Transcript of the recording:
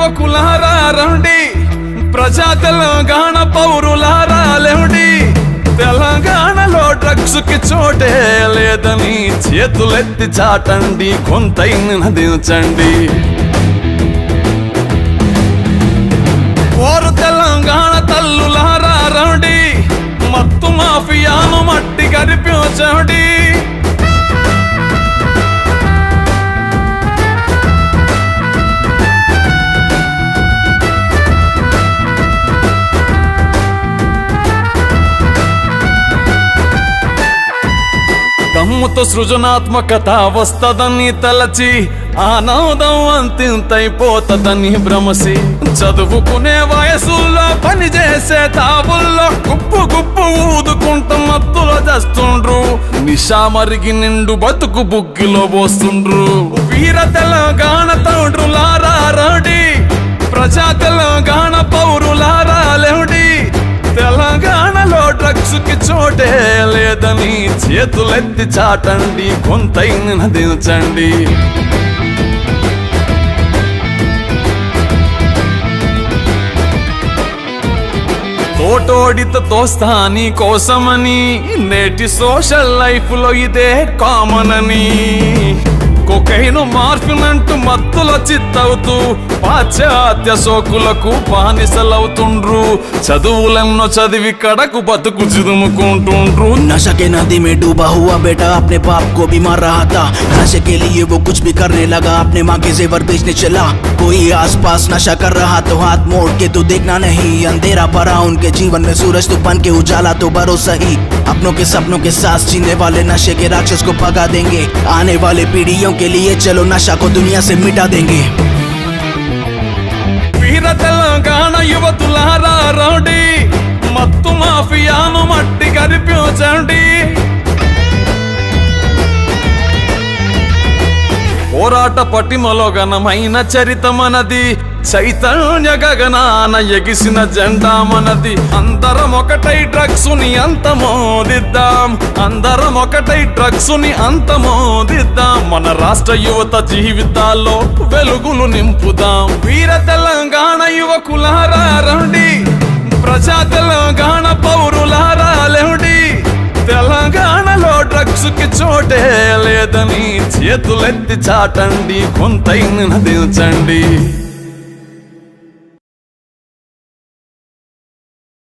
యువకులారా రండి, ప్రజా తెలంగాణ పౌరులారా లేండి. తెలంగాణలో డ్రగ్స్ కి చోటే లేదని చేతులెత్తి చాటండి, కొంతైనా దించండి. ఓరు తెలంగాణ తల్లులారా రండి, మత్తు మాఫియాను మట్టి కరిపించండి. దమ్ముతో సృజనాత్మకత వస్తదని తలచి ఆనందం అంతింతైపోతదని భ్రమసి, చదువుకునే వయసుల్లో పనిచేసే తావుల్లో గుప్పు గుప్పు ఊదుకుంటూ మత్తులో చేస్తుండ్రు. నిశా మరిగి నిండు బతుకు బుగ్గిలో పోస్తుండ్రు. వీర తెలంగాణ తండ్రులారా రండి, ప్రజా తెలంగాణ పౌరులారా లేండి. తెలంగాణలో డ్రగ్స్ కి చోటే లేదని చేతులెత్తి చాటండి, కొంతైనా దించండి. తోటోడితో తోస్తాని కోసమని నేటి సోషల్ లైఫ్ లో ఇదే కామన్ అని, కొకైను మార్ఫినంటూ మత్తులో చిత్తవుతూ పాశ్చాత్య సోకులకు బానిసలవుతుండ్రు. చదువులెన్నో చదివి కడకు బతుకు చిదుముకుంటుండ్రు. नशा के नदी में डूबा हुआ बेटा अपने बाप को भी मार रहा था. नशे के लिए वो कुछ भी करने लगा, अपने माँ के जेवर बेचने चला. कोई आसपास नशा कर रहा तो हाथ मोड़ के तो देखना नहीं. अंधेरा भरा उनके जीवन में, सूरज तो बन के उजाला तो भरोसा ही. अपनों के सपनों के साथ जीने वाले नशे के राक्षस को भगा देंगे. आने वाले पीढ़ियों के लिए चलो नशा को दुनिया से मिटा देंगे. వీర తెలంగాణ యువతులారా రండి, మత్తు మాఫియాను మట్టి కరిపించండి. పోరాట పటిమలో ఘనమైన చరిత మనది, చైతన్య గగనాన ఎగిసిన జెండా మనది. అందరం ఒకటై డ్రగ్స్ ని అంతమోదిద్దాం, అందరం ఒకటై డ్రగ్స్ ని అంతమోదిద్దాం. మన రాష్ట్ర యువత జీవితాల్లో వెలుగులు నింపుదాం. వీర తెలంగాణ యువకులారా రండి, ప్రజా తెలంగాణ పౌరులారా లేండి. తెలంగాణలో డ్రగ్స్ కి చోటే లేదని చేతులెత్తి చాటండి, కొంతైనా దించండి.